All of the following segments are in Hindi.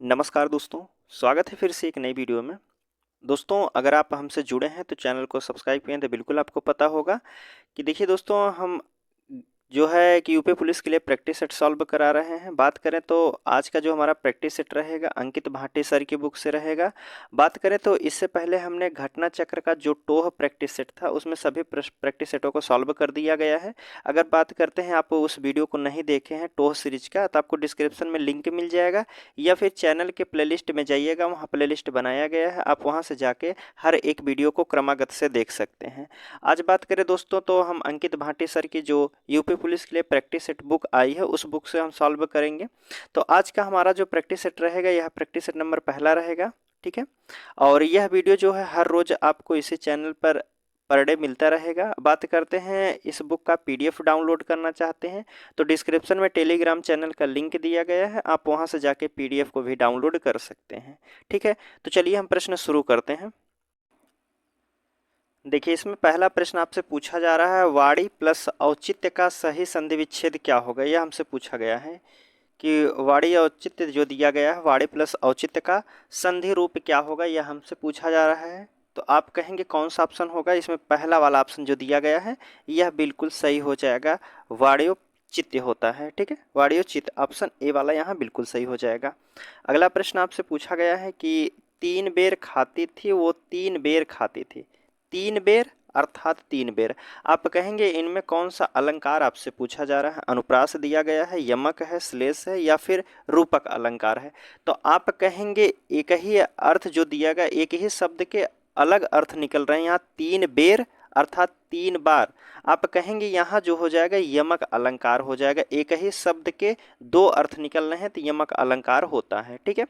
नमस्कार दोस्तों, स्वागत है फिर से एक नई वीडियो में। दोस्तों, अगर आप हमसे जुड़े हैं तो चैनल को सब्सक्राइब किए तो बिल्कुल आपको पता होगा कि देखिए दोस्तों, हम जो है कि यूपी पुलिस के लिए प्रैक्टिस सेट सॉल्व करा रहे हैं। बात करें तो आज का जो हमारा प्रैक्टिस सेट रहेगा अंकित भाटी सर की बुक से रहेगा। बात करें तो इससे पहले हमने घटना चक्र का जो टोह प्रैक्टिस सेट था उसमें सभी प्रैक्टिस सेटों को सॉल्व कर दिया गया है। अगर बात करते हैं, आप उस वीडियो को नहीं देखे हैं टोह सीरीज का, तो आपको डिस्क्रिप्शन में लिंक मिल जाएगा या फिर चैनल के प्लेलिस्ट में जाइएगा, वहाँ प्लेलिस्ट बनाया गया है, आप वहाँ से जाके हर एक वीडियो को क्रमागत से देख सकते हैं। आज बात करें दोस्तों तो हम अंकित भाटी सर की जो यूपी पुलिस के लिए प्रैक्टिस सेट बुक आई है उस बुक से हम सॉल्व करेंगे। तो आज का हमारा जो प्रैक्टिस सेट रहेगा यह प्रैक्टिस सेट नंबर पहला रहेगा, ठीक है। और यह वीडियो जो है हर रोज आपको इसी चैनल पर डे मिलता रहेगा। बात करते हैं, इस बुक का पीडीएफ डाउनलोड करना चाहते हैं तो डिस्क्रिप्शन में टेलीग्राम चैनल का लिंक दिया गया है, आप वहां से जाके पीडीएफ को भी डाउनलोड कर सकते हैं, ठीक है। तो चलिए हम प्रश्न शुरू करते हैं। देखिए, इसमें पहला प्रश्न आपसे पूछा जा रहा है, वाणी प्लस औचित्य का सही संधि विच्छेद क्या होगा। यह हमसे पूछा गया है कि वाणी औचित्य जो दिया गया है, वाणी प्लस औचित्य का संधि रूप क्या होगा, यह हमसे पूछा जा रहा है। तो आप कहेंगे कौन सा ऑप्शन होगा। इसमें पहला वाला ऑप्शन जो दिया गया है यह बिल्कुल सही हो जाएगा, वाणियोचित्य होता है, ठीक है। वाणियोचित्य ऑप्शन ए वाला यहाँ बिल्कुल सही हो जाएगा। अगला प्रश्न आपसे पूछा गया है कि 3 बेर खाती थी वो 3 बेर खाती थी। 3 बेर अर्थात 3 बेर, आप कहेंगे इनमें कौन सा अलंकार आपसे पूछा जा रहा है। अनुप्रास दिया गया है, यमक है, श्लेष है या फिर रूपक अलंकार है। तो आप कहेंगे एक ही अर्थ जो दिया गया, एक ही शब्द के अलग अर्थ निकल रहे हैं। यहाँ 3 बेर अर्थात 3 बार, आप कहेंगे यहाँ जो हो जाएगा यमक अलंकार हो जाएगा। एक ही शब्द के दो अर्थ निकल रहे हैं तो यमक अलंकार होता है, ठीक है।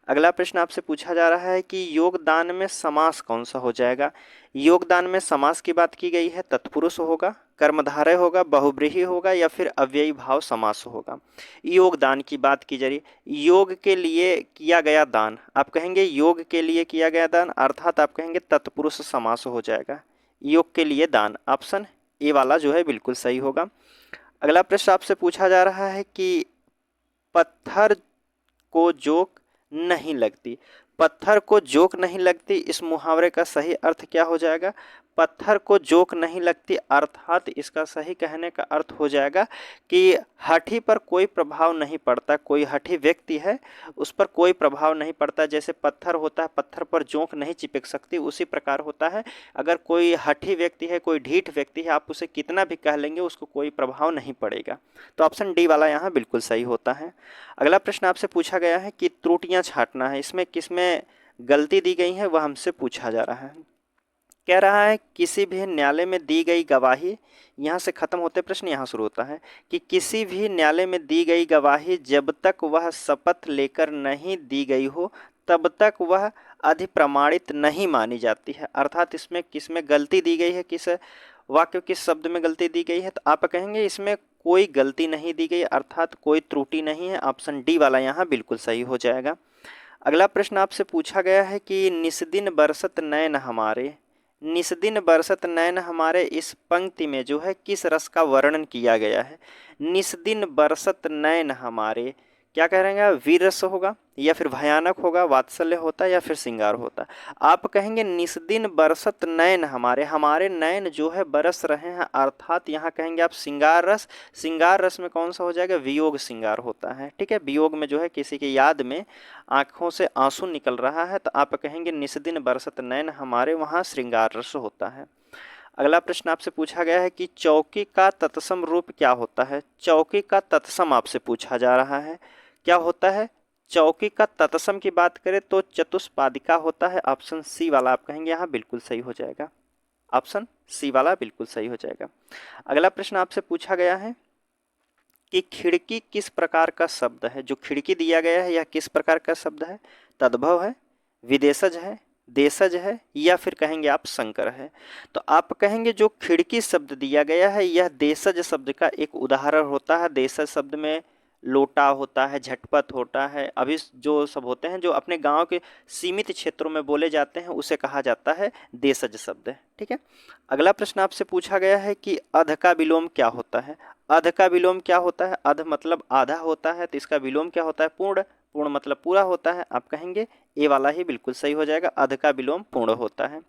अगला प्रश्न आपसे पूछा जा रहा है कि योगदान में समास कौन सा हो जाएगा। योगदान में समास की बात की गई है, तत्पुरुष होगा, कर्मधारय होगा, बहुव्रीहि होगा या फिर अव्ययी भाव समास होगा। योगदान की बात की जा रही, योग के लिए किया गया दान, आप कहेंगे योग के लिए किया गया दान अर्थात आप कहेंगे तत्पुरुष समास हो जाएगा। योग के लिए दान ऑप्शन ए वाला जो है बिल्कुल सही होगा। अगला प्रश्न आपसे पूछा जा रहा है कि पत्थर को जोक नहीं लगती। पत्थर को जोक नहीं लगती, इस मुहावरे का सही अर्थ क्या हो जाएगा। पत्थर को जोक नहीं लगती अर्थात इसका सही कहने का अर्थ हो जाएगा कि हठी पर कोई प्रभाव नहीं पड़ता। कोई हठी व्यक्ति है उस पर कोई प्रभाव नहीं पड़ता। जैसे पत्थर होता है, पत्थर पर जोंक नहीं चिपक सकती, उसी प्रकार होता है अगर कोई हठी व्यक्ति है, कोई ढीठ व्यक्ति है, आप उसे कितना भी कह लेंगे उसको कोई प्रभाव नहीं पड़ेगा। तो ऑप्शन डी वाला यहाँ बिल्कुल सही होता है। अगला प्रश्न आपसे पूछा गया है कि त्रुटियां छांटना है, इसमें किसमें गलती दी गई है वह हमसे पूछा जा रहा है। कह रहा है किसी भी न्यायालय में दी गई गवाही, यहाँ से खत्म होते प्रश्न यहाँ शुरू होता है कि किसी भी न्यायालय में दी गई गवाही जब तक वह शपथ लेकर नहीं दी गई हो तब तक वह अधिप्रमाणित नहीं मानी जाती है। अर्थात इसमें किसमें गलती दी गई है, किस वाक्य किस शब्द में गलती दी गई है। तो आप कहेंगे इसमें कोई गलती नहीं दी गई अर्थात कोई त्रुटि नहीं है। ऑप्शन डी वाला यहाँ बिल्कुल सही हो जाएगा। अगला प्रश्न आपसे पूछा गया है कि निस्दिन बरसत नैन हमारे, निस्दिन बरसत नैन हमारे इस पंक्ति में जो है किस रस का वर्णन किया गया है। निस्दिन बरसत नैन हमारे, क्या कह रहे हैं, वीर रस होगा या फिर भयानक होगा, वात्सल्य होता या फिर श्रृंगार होता। आप कहेंगे निस्दिन बरसत नैन हमारे, हमारे नैन जो है बरस रहे हैं अर्थात यहाँ कहेंगे आप श्रृंगार रस। श्रृंगार रस में कौन सा हो जाएगा, वियोग श्रृंगार होता है, ठीक है। वियोग में जो है किसी की याद में आंखों से आंसू निकल रहा है तो आप कहेंगे निस्दिन बरसत नैन हमारे, वहाँ श्रृंगार रस होता है। अगला प्रश्न आपसे पूछा गया है कि चौकी का तत्सम रूप क्या होता है। चौकी का तत्सम आपसे पूछा जा रहा है, क्या होता है। चौकी का तत्सम की बात करें तो चतुष्पादिका होता है। ऑप्शन सी वाला आप कहेंगे यहाँ बिल्कुल सही हो जाएगा। ऑप्शन सी वाला बिल्कुल सही हो जाएगा। अगला प्रश्न आपसे पूछा गया है कि खिड़की किस प्रकार का शब्द है। जो खिड़की दिया गया है यह किस प्रकार का शब्द है। तद्भव है, विदेशज है, देशज है या फिर कहेंगे आप संकर है। तो आप कहेंगे जो खिड़की शब्द दिया गया है यह देशज शब्द का एक उदाहरण होता है। देशज शब्द में लोटा होता है, झटपट होता है, अभी जो सब होते हैं जो अपने गांव के सीमित क्षेत्रों में बोले जाते हैं उसे कहा जाता है देशज शब्द, ठीक है। अगला प्रश्न आपसे पूछा गया है कि अध का विलोम क्या होता है। अध का विलोम क्या होता है? अध मतलब आधा होता है, तो इसका विलोम क्या होता है? पूर्ण। पूर्ण मतलब पूरा होता है। आप कहेंगे ए वाला ही बिल्कुल सही हो जाएगा, अध का विलोम पूर्ण होता है।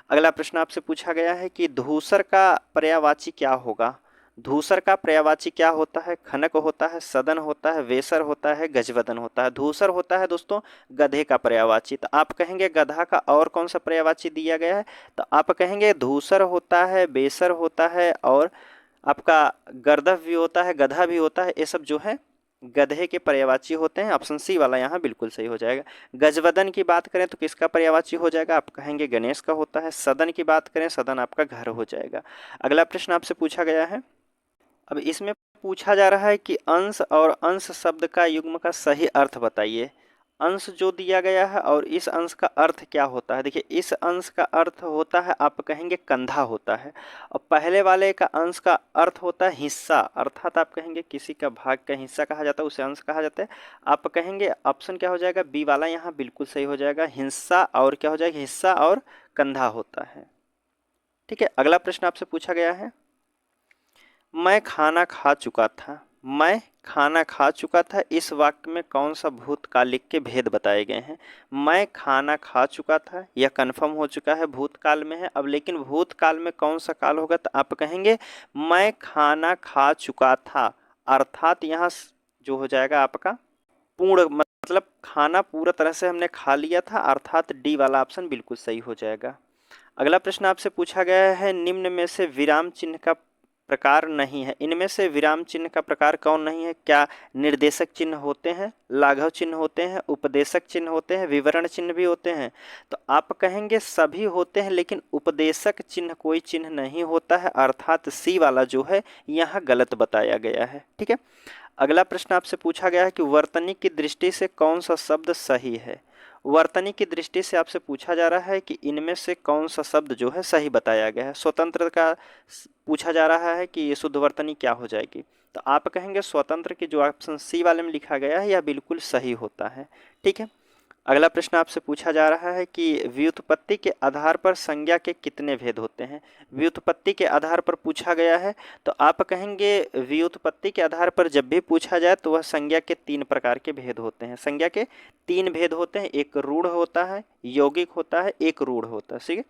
अगला प्रश्न आपसे पूछा गया है कि धूसर का पर्यायवाची क्या होगा? धूसर का पर्यायवाची क्या होता है? खनक होता है, सदन होता है, वेसर होता है, गजवदन होता है। धूसर होता है दोस्तों गधे का पर्यायवाची। तो आप कहेंगे गधा का और कौन सा पर्यायवाची दिया गया है? तो आप कहेंगे धूसर होता है, बेसर होता है और आपका गर्दभ भी होता है, गधा भी होता है। ये सब जो है गधे के पर्यायवाची होते हैं। ऑप्शन सी वाला यहाँ बिल्कुल सही हो जाएगा। गजवदन की बात करें तो किसका पर्यायवाची हो जाएगा? आप कहेंगे गणेश का होता है। सदन की बात करें, सदन आपका घर हो जाएगा। अगला प्रश्न आपसे पूछा गया है, अब इसमें पूछा जा रहा है कि अंश और अंश शब्द का युग्म का सही अर्थ बताइए। अंश जो दिया गया है और इस अंश का अर्थ क्या होता है? देखिए इस अंश का अर्थ होता है, आप कहेंगे कंधा होता है, और पहले वाले का अंश का अर्थ होता है हिस्सा, अर्थात आप कहेंगे किसी का भाग का हिस्सा कहा जाता है, उसे अंश कहा जाता है। आप कहेंगे ऑप्शन क्या हो जाएगा? बी वाला यहाँ बिल्कुल सही हो जाएगा। हिस्सा और क्या हो जाएगा? हिस्सा और कंधा होता है। ठीक है, अगला प्रश्न आपसे पूछा गया है, मैं खाना खा चुका था। मैं खाना खा चुका था, इस वाक्य में कौन सा भूतकालिक के भेद बताए गए हैं? मैं खाना खा चुका था, यह कन्फर्म हो चुका है, भूतकाल में है। अब लेकिन भूतकाल में कौन सा काल होगा? तो आप कहेंगे मैं खाना खा चुका था, अर्थात यहाँ जो हो जाएगा आपका पूर्ण, मतलब खाना पूरा तरह से हमने खा लिया था, अर्थात डी वाला ऑप्शन बिल्कुल सही हो जाएगा। अगला प्रश्न आपसे पूछा गया है, निम्न में से विराम चिन्ह का प्रकार नहीं है। इनमें से विराम चिन्ह का प्रकार कौन नहीं है? क्या निर्देशक चिन्ह होते हैं, लाघव चिन्ह होते हैं, उपदेशक चिन्ह होते हैं, विवरण चिन्ह भी होते हैं? तो आप कहेंगे सभी होते हैं, लेकिन उपदेशक चिन्ह कोई चिन्ह नहीं होता है, अर्थात सी वाला जो है यहाँ गलत बताया गया है। ठीक है, अगला प्रश्न आपसे पूछा गया है कि वर्तनी की दृष्टि से कौन सा शब्द सही है? वर्तनी की दृष्टि से आपसे पूछा जा रहा है कि इनमें से कौन सा शब्द जो है सही बताया गया है। स्वतंत्र का पूछा जा रहा है कि ये शुद्ध वर्तनी क्या हो जाएगी? तो आप कहेंगे स्वतंत्र की जो ऑप्शन सी वाले में लिखा गया है यह बिल्कुल सही होता है। ठीक है, अगला प्रश्न आपसे पूछा जा रहा है कि व्युत्पत्ति के आधार पर संज्ञा के कितने भेद होते हैं? व्युत्पत्ति के आधार पर पूछा गया है, तो आप कहेंगे व्युत्पत्ति के आधार पर जब भी पूछा जाए तो वह संज्ञा के 3 प्रकार के भेद होते हैं। संज्ञा के 3 भेद होते हैं, एक रूढ़ होता है, यौगिक होता है, एक रूढ़ होता है। ठीक है,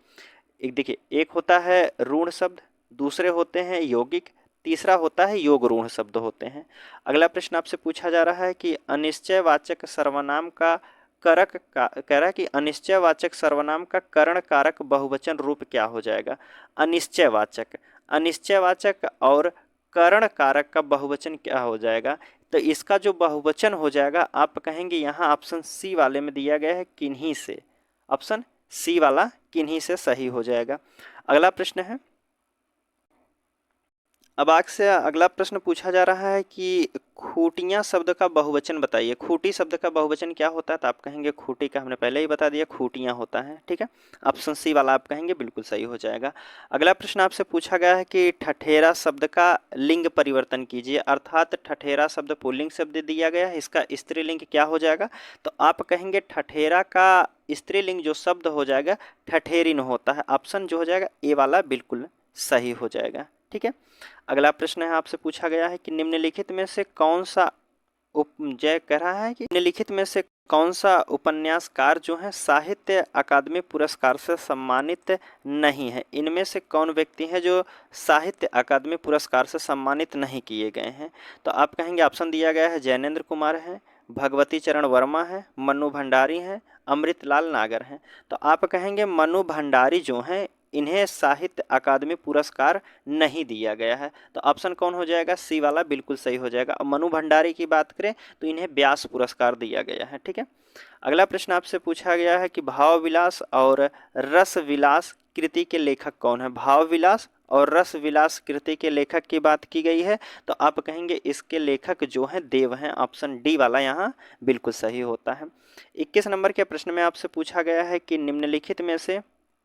एक देखिए, एक होता है रूढ़ शब्द, दूसरे होते हैं यौगिक, तीसरा होता है योग रूढ़ शब्द होते हैं। अगला प्रश्न आपसे पूछा जा रहा है कि अनिश्चयवाचक सर्वनाम का करक का कह रहा है कि अनिश्चयवाचक सर्वनाम का करण कारक बहुवचन रूप क्या हो जाएगा? अनिश्चयवाचक, अनिश्चयवाचक और करण कारक का बहुवचन क्या हो जाएगा? तो इसका जो बहुवचन हो जाएगा आप कहेंगे यहाँ ऑप्शन सी वाले में दिया गया है किन्हीं से, ऑप्शन सी वाला किन्हीं से सही हो जाएगा। अगला प्रश्न है, अब आपसे अगला प्रश्न पूछा जा रहा है कि खूटियाँ शब्द का बहुवचन बताइए। खूटी शब्द का बहुवचन क्या होता है? तो आप कहेंगे खूटी का हमने पहले ही बता दिया, खूटियाँ होता है। ठीक है, ऑप्शन सी वाला आप कहेंगे बिल्कुल सही हो जाएगा। अगला प्रश्न आपसे पूछा गया है कि ठठेरा शब्द का लिंग परिवर्तन कीजिए, अर्थात ठठेरा शब्द पुल्लिंग शब्द दिया गया है, इसका स्त्रीलिंग क्या हो जाएगा? तो आप कहेंगे ठठेरा का स्त्रीलिंग जो शब्द हो जाएगा ठठेरिन होता है, ऑप्शन जो हो जाएगा ए वाला बिल्कुल सही हो जाएगा। ठीक है, अगला प्रश्न है आपसे पूछा गया है कि निम्नलिखित में से कौन सा जय कह रहा है कि निम्नलिखित में से कौन सा उपन्यासकार जो है साहित्य अकादमी पुरस्कार से सम्मानित नहीं है? इनमें से कौन व्यक्ति है जो साहित्य अकादमी पुरस्कार से सम्मानित नहीं किए गए हैं? तो आप कहेंगे ऑप्शन दिया गया है जैनेन्द्र कुमार है, भगवती चरण वर्मा है, मन्नू भंडारी हैं, अमृतलाल नागर हैं। तो आप कहेंगे मन्नू भंडारी जो हैं इन्हें साहित्य अकादमी पुरस्कार नहीं दिया गया है, तो ऑप्शन कौन हो जाएगा? सी वाला बिल्कुल सही हो जाएगा। अब मनु भंडारी की बात करें तो इन्हें व्यास पुरस्कार दिया गया है। ठीक है, अगला प्रश्न आपसे पूछा गया है कि भाव विलास और रस विलास कृति के लेखक कौन है? भाव विलास और रस विलास कृति के लेखक की बात की गई है, तो आप कहेंगे इसके लेखक जो हैं देव हैं, ऑप्शन डी वाला यहाँ बिल्कुल सही होता है। 21 नंबर के प्रश्न में आपसे पूछा गया है कि निम्नलिखित में से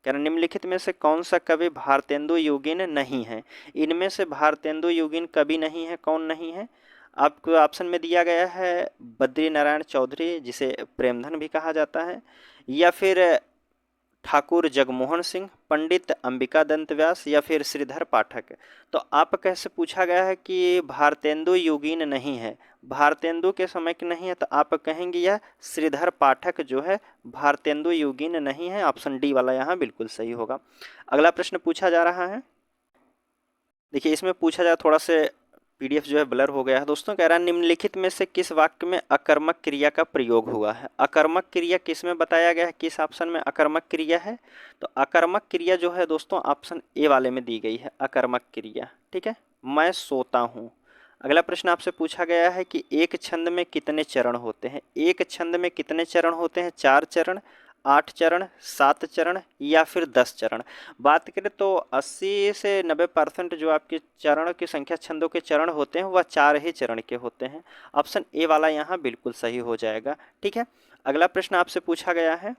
निम्नलिखित में से कौन सा कवि भारतेंदु योगिन नहीं है? इनमें से भारतेंदु योगिन कवि नहीं है, कौन नहीं है? आपको ऑप्शन में दिया गया है बद्री नारायण चौधरी जिसे प्रेमधन भी कहा जाता है, या फिर ठाकुर जगमोहन सिंह, पंडित अंबिका दत्त व्यास या फिर श्रीधर पाठक। तो आप कैसे पूछा गया है कि भारतेंदु युगीन नहीं है, भारतेंदु के समय की नहीं है, तो आप कहेंगे यह श्रीधर पाठक जो है भारतेंदु युगीन नहीं है। ऑप्शन डी वाला यहाँ बिल्कुल सही होगा। अगला प्रश्न पूछा जा रहा है, देखिए इसमें पूछा जा, थोड़ा से पीडीएफ जो है ब्लर हो गया है दोस्तों। कह रहा है निम्नलिखित में से किस वाक्य में अकर्मक क्रिया का प्रयोग हुआ है। अकर्मक क्रिया किस में बताया गया है, किस ऑप्शन में अकर्मक क्रिया है। तो अकर्मक क्रिया जो है दोस्तों ऑप्शन ए वाले में दी गई है, अकर्मक क्रिया। ठीक है, मैं सोता हूँ। अगला प्रश्न आपसे पूछा गया है कि एक छंद में कितने चरण होते हैं। एक छंद में कितने चरण होते हैं, 4 चरण, 8 चरण, 7 चरण या फिर 10 चरण। बात करें तो 80 से 90% जो आपके चरण की संख्या, छंदों के चरण होते हैं वह 4 ही चरण के होते हैं। ऑप्शन ए वाला यहाँ बिल्कुल सही हो जाएगा। ठीक है, अगला प्रश्न आपसे पूछा गया है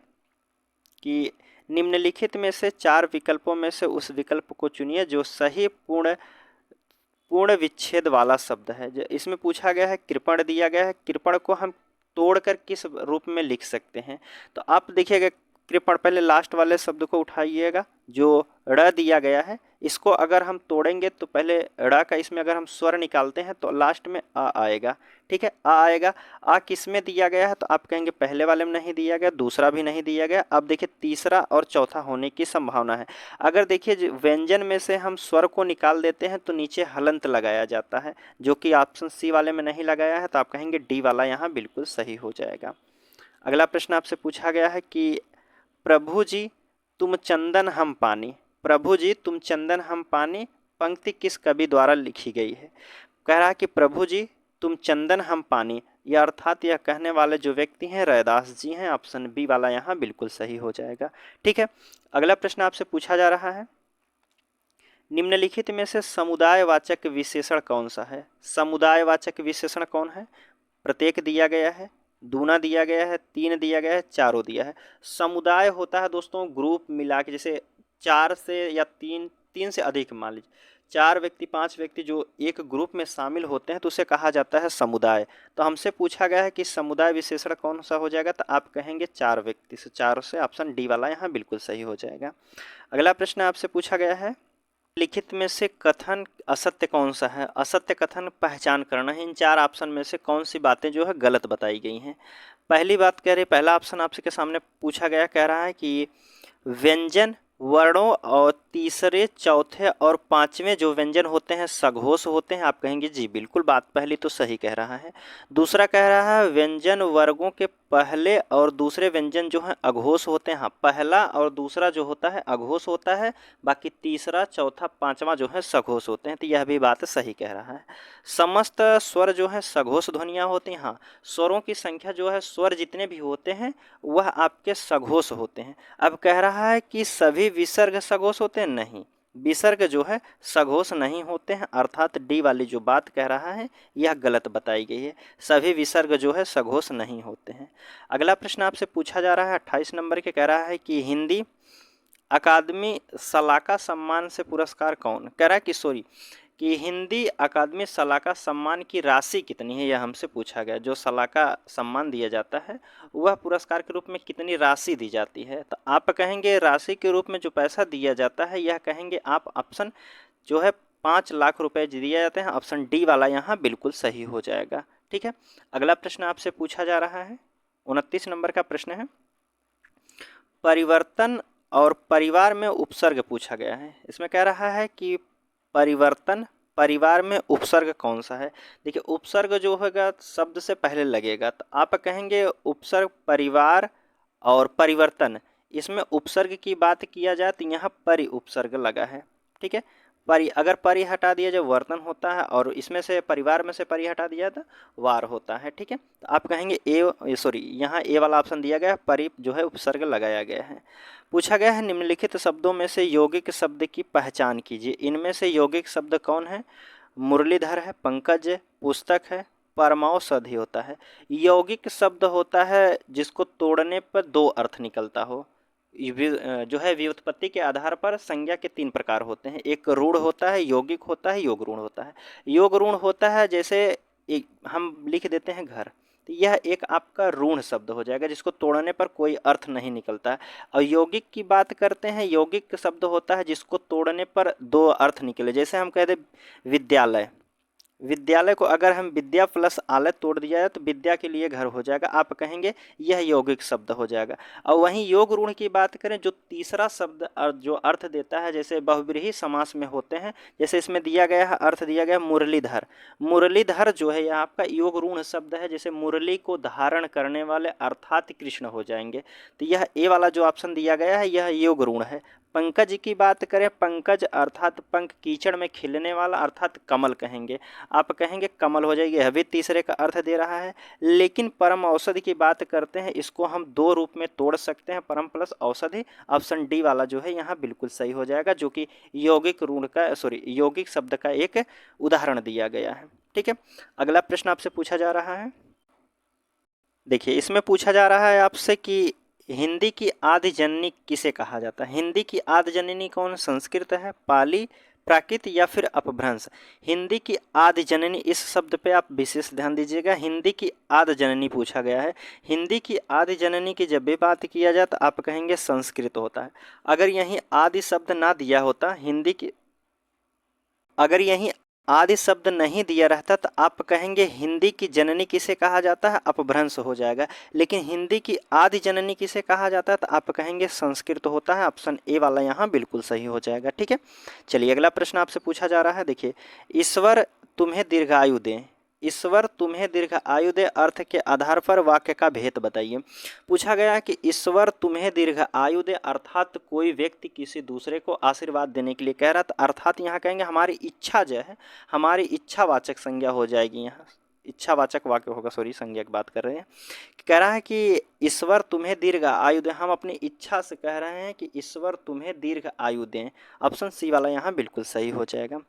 कि निम्नलिखित में से 4 विकल्पों में से उस विकल्प को चुनिए जो सही पूर्ण विच्छेद वाला शब्द है। इसमें पूछा गया है कृपण दिया गया है, कृपण को हम तोड़कर किस रूप में लिख सकते हैं। तो आप देखिएगा कृपण, पहले लास्ट वाले शब्द को उठाइएगा, जो ड़ दिया गया है इसको अगर हम तोड़ेंगे तो पहले ड़ का इसमें अगर हम स्वर निकालते हैं तो लास्ट में आ आएगा। ठीक है, आ आएगा। आ किस में दिया गया है, तो आप कहेंगे पहले वाले में नहीं दिया गया, दूसरा भी नहीं दिया गया। अब देखिए तीसरा और चौथा होने की संभावना है। अगर देखिए व्यंजन में से हम स्वर को निकाल देते हैं तो नीचे हलंत लगाया जाता है, जो कि ऑप्शन सी वाले में नहीं लगाया है, तो आप कहेंगे डी वाला यहाँ बिल्कुल सही हो जाएगा। अगला प्रश्न आपसे पूछा गया है कि प्रभु जी तुम चंदन हम पानी, प्रभु जी तुम चंदन हम पानी पंक्ति किस कवि द्वारा लिखी गई है। कह रहा है कि प्रभु जी तुम चंदन हम पानी, यह अर्थात यह कहने वाले जो व्यक्ति हैं रैदास जी हैं। ऑप्शन बी वाला यहाँ बिल्कुल सही हो जाएगा। ठीक है, अगला प्रश्न आपसे पूछा जा रहा है, निम्नलिखित में से समुदायवाचक विशेषण कौन सा है। समुदायवाचक विशेषण कौन है। प्रत्येक दिया गया है, दूना दिया गया है, 3 दिया गया है, चारों दिया है। समुदाय होता है दोस्तों ग्रुप मिला के, जैसे 4 से या 3 से अधिक, मान लीजिए 4 व्यक्ति 5 व्यक्ति जो एक ग्रुप में शामिल होते हैं तो उसे कहा जाता है समुदाय। तो हमसे पूछा गया है कि समुदाय विशेषण कौन सा हो जाएगा, तो आप कहेंगे 4 व्यक्ति से, 4 से ऑप्शन डी वाला यहाँ बिल्कुल सही हो जाएगा। अगला प्रश्न आपसे पूछा गया है, लिखित में से कथन असत्य कौन सा है। असत्य कथन पहचान करना है। इन 4 ऑप्शन में से कौन सी बातें जो है गलत बताई गई हैं। पहली बात कह रही, पहला ऑप्शन आपसे के सामने पूछा गया, कह रहा है कि व्यंजन वर्णों और तीसरे चौथे और 5वें जो व्यंजन होते हैं सघोष होते हैं। आप कहेंगे जी बिल्कुल, बात पहली तो सही कह रहा है। दूसरा कह रहा है व्यंजन वर्गों के पहले और दूसरे व्यंजन जो हैं अघोष होते हैं। हाँ, पहला और दूसरा जो होता है अघोष होता है, बाकी तीसरा चौथा 5वां जो है सघोष होते हैं। तो यह भी बात सही कह रहा है। समस्त स्वर जो है सघोष ध्वनियाँ होती हैं। हाँ, स्वरों की संख्या जो है, स्वर जितने भी होते हैं वह आपके सघोष होते हैं। अब कह रहा है कि सभी विसर्ग सघोष होते हैं, नहीं, विसर्ग जो है सघोष नहीं होते हैं, अर्थात डी वाली जो बात कह रहा है यह गलत बताई गई है। सभी विसर्ग जो है सघोष नहीं होते हैं। अगला प्रश्न आपसे पूछा जा रहा है 28 नंबर के, कह रहा है कि हिंदी अकादमी सलाका सम्मान से पुरस्कार कौन। कह रहा है कि हिंदी अकादमी सलाका सम्मान की राशि कितनी है, यह हमसे पूछा गया। जो सलाका सम्मान दिया जाता है वह पुरस्कार के रूप में कितनी राशि दी जाती है। तो आप कहेंगे राशि के रूप में जो पैसा दिया जाता है, यह कहेंगे आप ऑप्शन जो है 5 लाख रुपए दिए जाते हैं। ऑप्शन डी वाला यहाँ बिल्कुल सही हो जाएगा। ठीक है, अगला प्रश्न आपसे पूछा जा रहा है 29 नंबर का प्रश्न है, परिवर्तन और परिवार में उपसर्ग पूछा गया है। इसमें कह रहा है कि परिवर्तन परिवार में उपसर्ग कौन सा है। देखिए उपसर्ग जो होगा शब्द से पहले लगेगा, तो आप कहेंगे उपसर्ग परिवार और परिवर्तन, इसमें उपसर्ग की बात किया जाए तो यहाँ परि उपसर्ग लगा है। ठीक है, परि, अगर परि हटा दिया जाए वर्तन होता है, और इसमें से परिवार में से परि हटा दिया तो वार होता है। ठीक है, तो आप कहेंगे यहाँ ए वाला ऑप्शन दिया गया है, परि जो है उपसर्ग लगाया गया है। पूछा गया है निम्नलिखित शब्दों में से यौगिक शब्द की पहचान कीजिए। इनमें से यौगिक शब्द कौन है। मुरलीधर है, पंकज है, पुस्तक है, परमावसधि होता है। यौगिक शब्द होता है जिसको तोड़ने पर 2 अर्थ निकलता हो। जो है व्युत्पत्ति के आधार पर संज्ञा के 3 प्रकार होते हैं। एक रूढ़ होता है, यौगिक होता है, योग ऋण होता है। योग ऋण होता है जैसे हम लिख देते हैं घर, तो यह एक आपका ऋण शब्द हो जाएगा जिसको तोड़ने पर कोई अर्थ नहीं निकलता है। और यौगिक की बात करते हैं, यौगिक शब्द होता है जिसको तोड़ने पर दो अर्थ निकले। जैसे हम कहते विद्यालय, विद्यालय को अगर हम विद्या प्लस आलय तोड़ दिया जाए तो विद्या के लिए घर हो जाएगा, आप कहेंगे यह यौगिक शब्द हो जाएगा। और वहीं योग ऋण की बात करें, जो तीसरा शब्द जो अर्थ देता है, जैसे बहुव्रीहि समास में होते हैं, जैसे इसमें दिया गया है अर्थ दिया गया मुरलीधर, मुरलीधर जो है यह आपका योग ऋण शब्द है, जैसे मुरली को धारण करने वाले अर्थात कृष्ण हो जाएंगे। तो यह ए वाला जो ऑप्शन दिया गया है यह योग ऋण है। पंकज की बात करें, पंकज अर्थात पंख, कीचड़ में खिलने वाला अर्थात कमल कहेंगे, आप कहेंगे कमल हो जाएगी, यह भी तीसरे का अर्थ दे रहा है। लेकिन परम औषधि की बात करते हैं, इसको हम दो रूप में तोड़ सकते हैं, परम प्लस औषधि, ऑप्शन डी वाला जो है यहाँ बिल्कुल सही हो जाएगा, जो कि यौगिक ऋण का यौगिक शब्द का एक उदाहरण दिया गया है। ठीक है, अगला प्रश्न आपसे पूछा जा रहा है, देखिए इसमें पूछा जा रहा है आपसे कि हिंदी की आदि जननी किसे कहा जाता है। हिंदी की आदि जननी कौन, संस्कृत है, पाली, प्राकृत या फिर अपभ्रंश। हिंदी की आदि जननी, इस शब्द पे आप विशेष ध्यान दीजिएगा, हिंदी की आदि जननी पूछा गया है। हिंदी की आदि जननी की जब भी बात किया जाए तो आप कहेंगे संस्कृत होता है। अगर यहीं आदि शब्द ना दिया होता, हिंदी की अगर यहीं आदि शब्द नहीं दिया रहता तो आप कहेंगे हिंदी की जननी किसे कहा जाता है, अपभ्रंश हो जाएगा। लेकिन हिंदी की आदि जननी किसे कहा जाता है तो आप कहेंगे संस्कृत होता है, ऑप्शन ए वाला यहाँ बिल्कुल सही हो जाएगा। ठीक है, चलिए अगला प्रश्न आपसे पूछा जा रहा है, देखिए ईश्वर तुम्हें दीर्घायु दें, ईश्वर तुम्हें दीर्घ आयु दे अर्थ के आधार पर वाक्य का भेद बताइए। पूछा गया है कि ईश्वर तुम्हें दीर्घ आयु दे अर्थात कोई व्यक्ति किसी दूसरे को आशीर्वाद देने के लिए कह रहा था, अर्थात यहाँ कहेंगे हमारी इच्छा जो है, हमारी इच्छावाचक संज्ञा हो जाएगी, यहाँ इच्छावाचक वाक्य होगा, सॉरी संज्ञा की बात कर रहे हैं। कह रहा है कि ईश्वर तुम्हें दीर्घ आयु दें, हम अपनी इच्छा से कह रहे हैं कि ईश्वर तुम्हें दीर्घ आयु दें, ऑप्शन सी वाला यहाँ बिल्कुल सही हो जाएगा।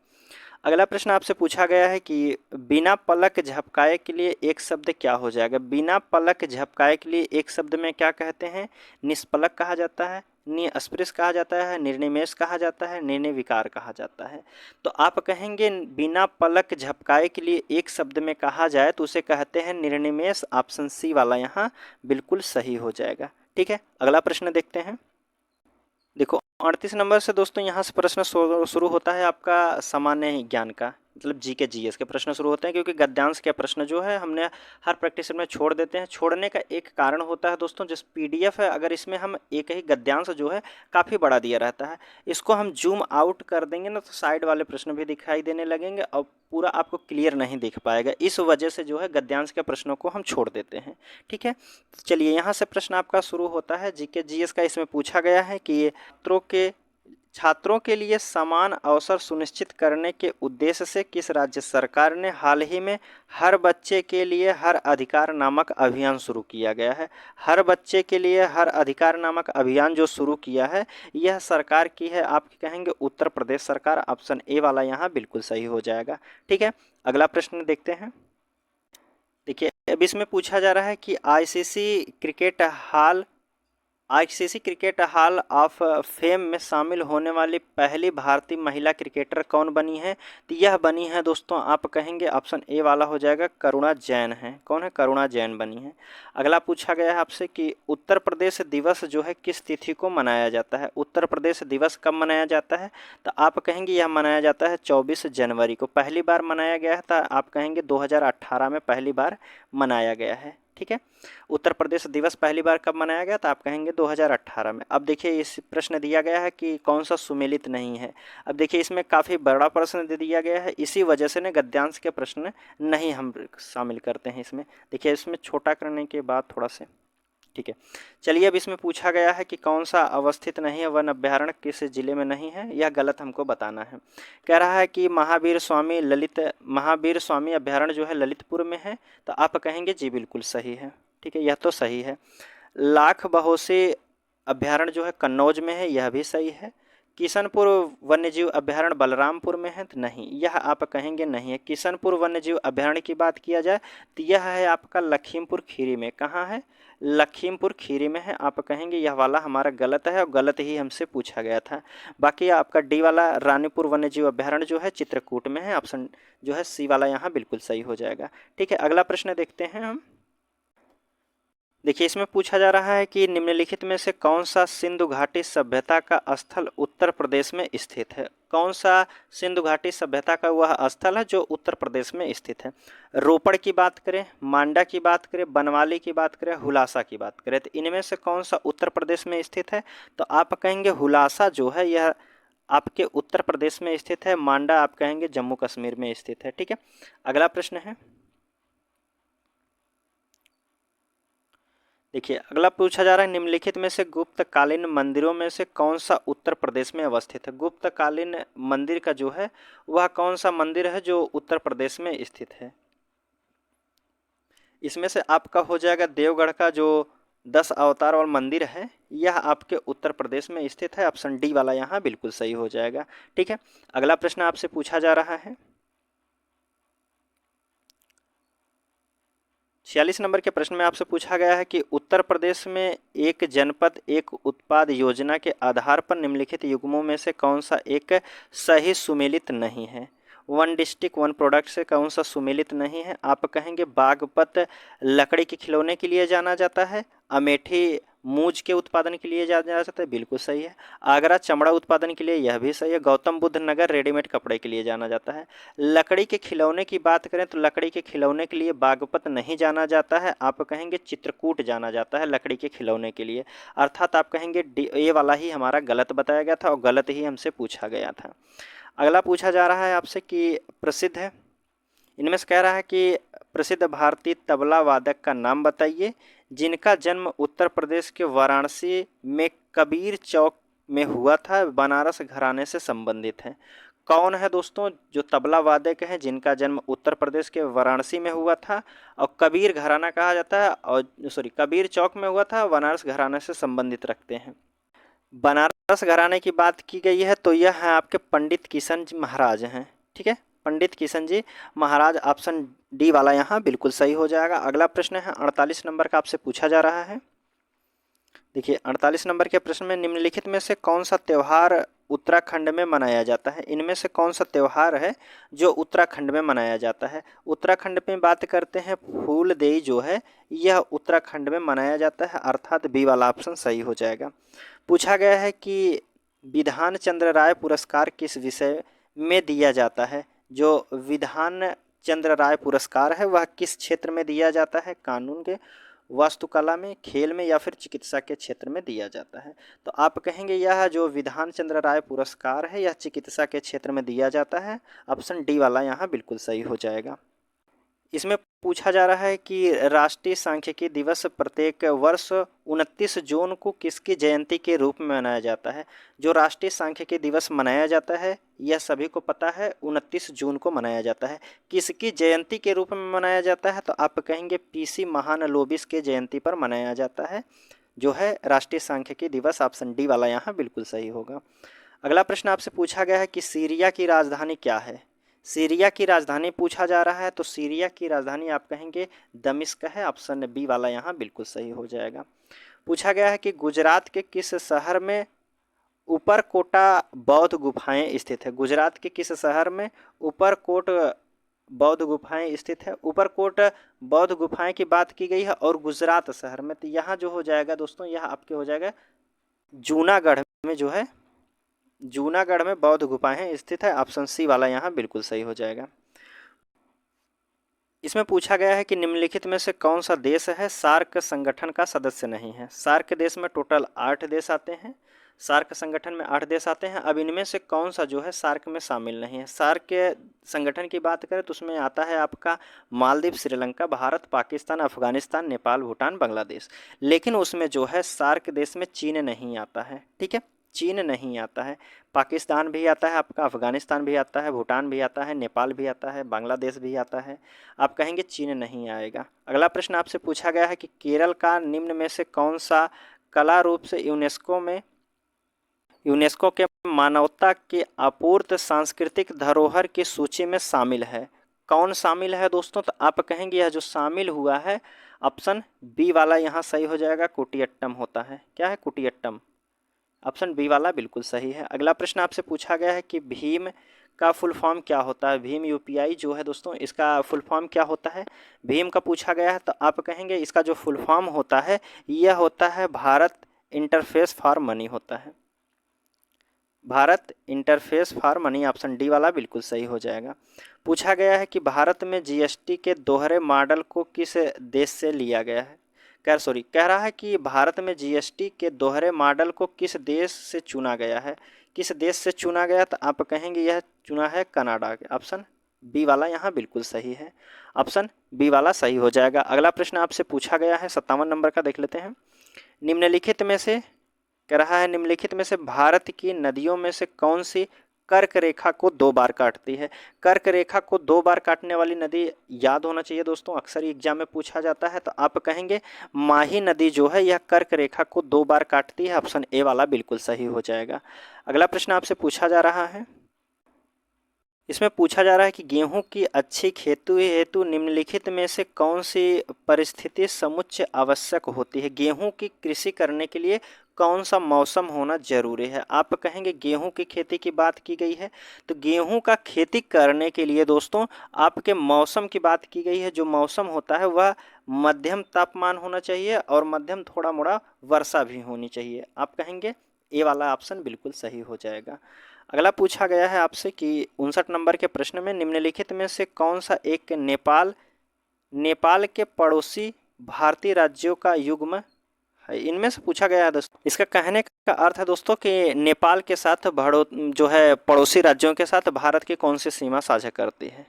अगला प्रश्न आपसे पूछा गया है कि बिना पलक झपकाए के लिए एक शब्द क्या हो जाएगा। बिना पलक झपकाए के लिए एक शब्द में क्या कहते हैं, निष्पलक कहा जाता है, निस्पृश कहा जाता है, निर्निमेष कहा जाता है, निर्णय विकार कहा जाता है। तो आप कहेंगे बिना पलक झपकाए के लिए एक शब्द में कहा जाए तो उसे कहते हैं निर्निमेष, ऑप्शन सी वाला यहाँ बिल्कुल सही हो जाएगा। ठीक है, अगला प्रश्न देखते हैं, देखो 38 नंबर से दोस्तों यहाँ से प्रश्न शुरू होता है आपका सामान्य ज्ञान का, मतलब जीके जीएस के प्रश्न शुरू होते हैं, क्योंकि गद्यांश के प्रश्न जो है हमने हर प्रैक्टिस में छोड़ देते हैं। छोड़ने का एक कारण होता है दोस्तों, जिस पीडीएफ है अगर इसमें हम एक ही गद्यांश जो है काफ़ी बड़ा दिया रहता है, इसको हम जूम आउट कर देंगे ना तो साइड वाले प्रश्न भी दिखाई देने लगेंगे और पूरा आपको क्लियर नहीं दिख पाएगा। इस वजह से जो है गद्यांश के प्रश्नों को हम छोड़ देते हैं। ठीक है, चलिए यहाँ से प्रश्न आपका शुरू होता है जीके जीएस का। इसमें पूछा गया है कि छात्रों के लिए समान अवसर सुनिश्चित करने के उद्देश्य से किस राज्य सरकार ने हाल ही में हर बच्चे के लिए हर अधिकार नामक अभियान शुरू किया गया है। हर बच्चे के लिए हर अधिकार नामक अभियान जो शुरू किया है यह सरकार की है, आप कहेंगे उत्तर प्रदेश सरकार, ऑप्शन ए वाला यहाँ बिल्कुल सही हो जाएगा। ठीक है, अगला प्रश्न देखते हैं, देखिए अब इसमें पूछा जा रहा है कि ICC cricket hall of fame में शामिल होने वाली पहली भारतीय महिला क्रिकेटर कौन बनी है। तो यह बनी है दोस्तों, आप कहेंगे ऑप्शन ए वाला हो जाएगा, करुणा जैन है। कौन है, करुणा जैन बनी है। अगला पूछा गया है आपसे कि उत्तर प्रदेश दिवस जो है किस तिथि को मनाया जाता है। उत्तर प्रदेश दिवस कब मनाया जाता है, तो आप कहेंगे यह मनाया जाता है 24 जनवरी को। पहली बार मनाया गया है तो आप कहेंगे 2018 में पहली बार मनाया गया है। ठीक है, उत्तर प्रदेश दिवस पहली बार कब मनाया गया, तो आप कहेंगे 2018 में। अब देखिए इस प्रश्न दिया गया है कि कौन सा सुमेलित नहीं है। अब देखिए इसमें काफ़ी बड़ा प्रश्न दे दिया गया है, इसी वजह से न गद्यांश के प्रश्न नहीं हम शामिल करते हैं इसमें। देखिए इसमें छोटा करने के बाद थोड़ा से, ठीक है। चलिए अब इसमें पूछा गया है कि कौन सा अवस्थित नहीं है वन अभ्यारण्य किस जिले में नहीं है, यह गलत हमको बताना है। कह रहा है कि महावीर स्वामी अभ्यारण्य जो है ललितपुर में है, तो आप कहेंगे जी बिल्कुल सही है। ठीक है, यह तो सही है। लाख बहोसे अभ्यारण्य जो है कन्नौज में है, यह भी सही है। किशनपुर वन्यजीव अभ्यारण्य बलरामपुर में है, तो नहीं, यह आप कहेंगे नहीं है। किशनपुर वन्यजीव अभ्यारण्य की बात किया जाए तो यह है आपका लखीमपुर खीरी में। कहाँ है, लखीमपुर खीरी में है। आप कहेंगे यह वाला हमारा गलत है और गलत ही हमसे पूछा गया था। बाकी आपका डी वाला रानीपुर वन्यजीव अभ्यारण्य जो है चित्रकूट में है, ऑप्शन जो है सी वाला यहाँ बिल्कुल सही हो जाएगा। ठीक है, अगला प्रश्न देखते हैं हम। देखिए इसमें पूछा जा रहा है कि निम्नलिखित में से कौन सा सिंधु घाटी सभ्यता का स्थल उत्तर प्रदेश में स्थित है। कौन सा सिंधु घाटी सभ्यता का वह स्थल है जो उत्तर प्रदेश में स्थित है। रोपड़ की बात करें, मांडा की बात करें, बनवाली की बात करें, हुलासा की बात करें, तो इनमें से कौन सा उत्तर प्रदेश में स्थित है। तो आप कहेंगे हुलासा जो है यह आपके उत्तर प्रदेश में स्थित है, मांडा आप कहेंगे जम्मू कश्मीर में स्थित है। ठीक है, अगला प्रश्न है, देखिए अगला पूछा जा रहा है निम्नलिखित में से गुप्तकालीन मंदिरों में से कौन सा उत्तर प्रदेश में अवस्थित है। गुप्तकालीन मंदिर का जो है वह कौन सा मंदिर है जो उत्तर प्रदेश में स्थित है। इसमें से आपका हो जाएगा देवगढ़ का जो 10 अवतार और मंदिर है, यह आपके उत्तर प्रदेश में स्थित है। ऑप्शन डी वाला यहाँ बिल्कुल सही हो जाएगा। ठीक है, अगला प्रश्न आपसे पूछा जा रहा है 46 नंबर के प्रश्न में आपसे पूछा गया है कि उत्तर प्रदेश में एक जनपद एक उत्पाद योजना के आधार पर निम्नलिखित युग्मों में से कौन सा एक सही सुमेलित नहीं है। वन डिस्ट्रिक्ट वन प्रोडक्ट से कौन सा सुमेलित नहीं है। आप कहेंगे बागपत लकड़ी के खिलौने के लिए जाना जाता है, अमेठी मूज के उत्पादन के लिए जाना जाता है, बिल्कुल सही है। आगरा चमड़ा उत्पादन के लिए, यह भी सही है। गौतम बुद्ध नगर रेडीमेड कपड़े के लिए जाना जाता है। लकड़ी के खिलौने की बात करें तो लकड़ी के खिलौने के लिए बागपत नहीं जाना जाता है, आप कहेंगे चित्रकूट जाना जाता है लकड़ी के खिलौने के लिए। अर्थात आप कहेंगे ये वाला ही हमारा गलत बताया गया था और गलत ही हमसे पूछा गया था। अगला पूछा जा रहा है आपसे कि प्रसिद्ध है, इनमें से कह रहा है कि प्रसिद्ध भारतीय तबला वादक का नाम बताइए जिनका जन्म उत्तर प्रदेश के वाराणसी में कबीर चौक में हुआ था, बनारस घराने से संबंधित है। कौन है दोस्तों जो तबला वादक हैं जिनका जन्म उत्तर प्रदेश के वाराणसी में हुआ था और कबीर घराना कहा जाता है, और कबीर चौक में हुआ था, बनारस घराने से संबंधित रखते हैं। बनारस घराने की बात की गई है तो यह है आपके पंडित किशन जी महाराज हैं। ठीक है, पंडित किशन जी महाराज, ऑप्शन डी वाला यहाँ बिल्कुल सही हो जाएगा। अगला प्रश्न है 48 नंबर का, आपसे पूछा जा रहा है। देखिए 48 नंबर के प्रश्न में निम्नलिखित में से कौन सा त्यौहार उत्तराखंड में मनाया जाता है। इनमें से कौन सा त्यौहार है जो उत्तराखंड में मनाया जाता है। उत्तराखंड में बात करते हैं फूलदेई जो है यह उत्तराखंड में मनाया जाता है, अर्थात बी वाला ऑप्शन सही हो जाएगा। पूछा गया है कि विधान चंद्र राय पुरस्कार किस विषय में दिया जाता है। जो विधान चंद्र राय पुरस्कार है वह किस क्षेत्र में दिया जाता है। कानून के, वास्तुकला में, खेल में या फिर चिकित्सा के क्षेत्र में दिया जाता है। तो आप कहेंगे यह जो विधान चंद्र राय पुरस्कार है यह चिकित्सा के क्षेत्र में दिया जाता है, ऑप्शन डी वाला यहाँ बिल्कुल सही हो जाएगा। इसमें पूछा जा रहा है कि राष्ट्रीय सांख्यिकी दिवस प्रत्येक वर्ष 29 जून को किसकी जयंती के रूप में मनाया जाता है। जो राष्ट्रीय सांख्यिकी दिवस मनाया जाता है यह सभी को पता है 29 जून को मनाया जाता है। किसकी जयंती के रूप में मनाया जाता है तो आप कहेंगे पीसी महालनोबिस के जयंती पर मनाया जाता है जो है राष्ट्रीय सांख्यिकी दिवस, ऑप्शन डी वाला यहाँ बिल्कुल सही होगा। अगला प्रश्न आपसे पूछा गया है कि सीरिया की राजधानी क्या है। सीरिया की राजधानी पूछा जा रहा है तो सीरिया की राजधानी आप कहेंगे दमिश्क है, ऑप्शन बी वाला यहाँ बिल्कुल सही हो जाएगा। पूछा गया है कि गुजरात के किस शहर में ऊपरकोटा बौद्ध गुफाएं स्थित है। गुजरात के किस शहर में ऊपरकोट बौद्ध गुफाएं स्थित है। ऊपरकोट बौद्ध गुफाएं की बात की गई है और गुजरात शहर में, तो यहाँ जो हो जाएगा दोस्तों यह आपके हो जाएगा जूनागढ़ में, जो है जूनागढ़ में बौद्ध गुफाएं स्थित है, ऑप्शन सी वाला यहाँ बिल्कुल सही हो जाएगा। इसमें पूछा गया है कि निम्नलिखित में से कौन सा देश है सार्क संगठन का सदस्य नहीं है। सार्क देश में टोटल 8 देश आते हैं, सार्क संगठन में 8 देश आते हैं। अब इनमें से कौन सा जो है सार्क में शामिल नहीं है। सार्क के संगठन की बात करें तो उसमें आता है आपका मालदीव, श्रीलंका, भारत, पाकिस्तान, अफगानिस्तान, नेपाल, भूटान, बांग्लादेश। लेकिन उसमें जो है सार्क देश में चीन नहीं आता है। ठीक है, चीन नहीं आता है। पाकिस्तान भी आता है आपका, अफगानिस्तान भी आता है, भूटान भी आता है, नेपाल भी आता है, बांग्लादेश भी आता है। आप कहेंगे चीन नहीं आएगा। अगला प्रश्न आपसे पूछा गया है कि केरल का निम्न में से कौन सा कला रूप से यूनेस्को के मानवता की अपूर्त सांस्कृतिक धरोहर की सूची में शामिल है। कौन शामिल है दोस्तों, तो आप कहेंगे यह जो शामिल हुआ है ऑप्शन बी वाला यहाँ सही हो जाएगा, कुटियट्टम होता है। क्या है, कुटियट्टम, ऑप्शन बी वाला बिल्कुल सही है। अगला प्रश्न आपसे पूछा गया है कि भीम का फुल फॉर्म क्या होता है? भीम यूपीआई जो है दोस्तों, इसका फुल फॉर्म क्या होता है? भीम का पूछा गया है तो आप कहेंगे इसका जो फुल फॉर्म होता है यह होता है भारत इंटरफेस फॉर मनी होता है। Bharat interface for money, option D वाला बिल्कुल सही हो जाएगा। पूछा गया है कि भारत में जीएसटी के दोहरे मॉडल को किस देश से लिया गया है? कह रहा है कि भारत में जीएसटी के दोहरे मॉडल को किस देश से चुना गया है? किस देश से चुना गया? तो आप कहेंगे यह चुना है कनाडा। ऑप्शन बी वाला यहाँ बिल्कुल सही है, ऑप्शन बी वाला सही हो जाएगा। अगला प्रश्न आपसे पूछा गया है 57 नंबर का, देख लेते हैं। निम्नलिखित में से, कह रहा है निम्नलिखित में से भारत की नदियों में से कौन सी कर्क रेखा को 2 बार काटती है? कर्क रेखा को 2 बार काटने वाली नदी याद होना चाहिए दोस्तों, अक्सर एग्जाम में पूछा जाता है। तो आप कहेंगे माही नदी जो है यह कर्क रेखा को 2 बार काटती है, ऑप्शन ए वाला बिल्कुल सही हो जाएगा। अगला प्रश्न आपसे पूछा जा रहा है, इसमें पूछा जा रहा है कि गेहूं की अच्छी खेती हेतु निम्नलिखित में से कौन सी परिस्थिति समुच्चय आवश्यक होती है? गेहूं की कृषि करने के लिए कौन सा मौसम होना जरूरी है? आप कहेंगे गेहूं की खेती की बात की गई है, तो गेहूं का खेती करने के लिए दोस्तों आपके मौसम की बात की गई है। जो मौसम होता है वह मध्यम तापमान होना चाहिए और मध्यम थोड़ा मोड़ा वर्षा भी होनी चाहिए। आप कहेंगे ए वाला ऑप्शन बिल्कुल सही हो जाएगा। अगला पूछा गया है आपसे कि 59 नंबर के प्रश्न में निम्नलिखित में से कौन सा एक नेपाल के पड़ोसी भारतीय राज्यों का युग्म है? इनमें से पूछा गया है दोस्तों। इसका कहने का अर्थ है दोस्तों कि नेपाल के साथ जो है पड़ोसी राज्यों के साथ भारत की कौन सी सीमा साझा करती है।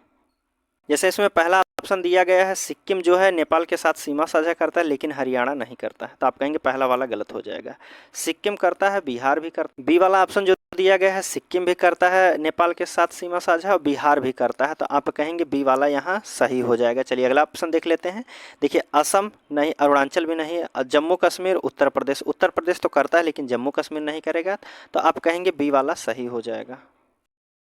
जैसे इसमें पहला ऑप्शन दिया गया है सिक्किम जो है नेपाल के साथ सीमा साझा करता है लेकिन हरियाणा नहीं करता है, तो आप कहेंगे पहला वाला गलत हो जाएगा। सिक्किम करता है, बिहार भी करता है। बी वाला ऑप्शन जो दिया गया है सिक्किम भी करता है नेपाल के साथ सीमा साझा और बिहार भी करता है, तो आप कहेंगे बी वाला यहाँ सही हो जाएगा। चलिए अगला ऑप्शन देख लेते हैं। देखिए असम नहीं, अरुणाचल भी नहीं, जम्मू कश्मीर, उत्तर प्रदेश तो करता है लेकिन जम्मू कश्मीर नहीं करेगा, तो आप कहेंगे बी वाला सही हो जाएगा।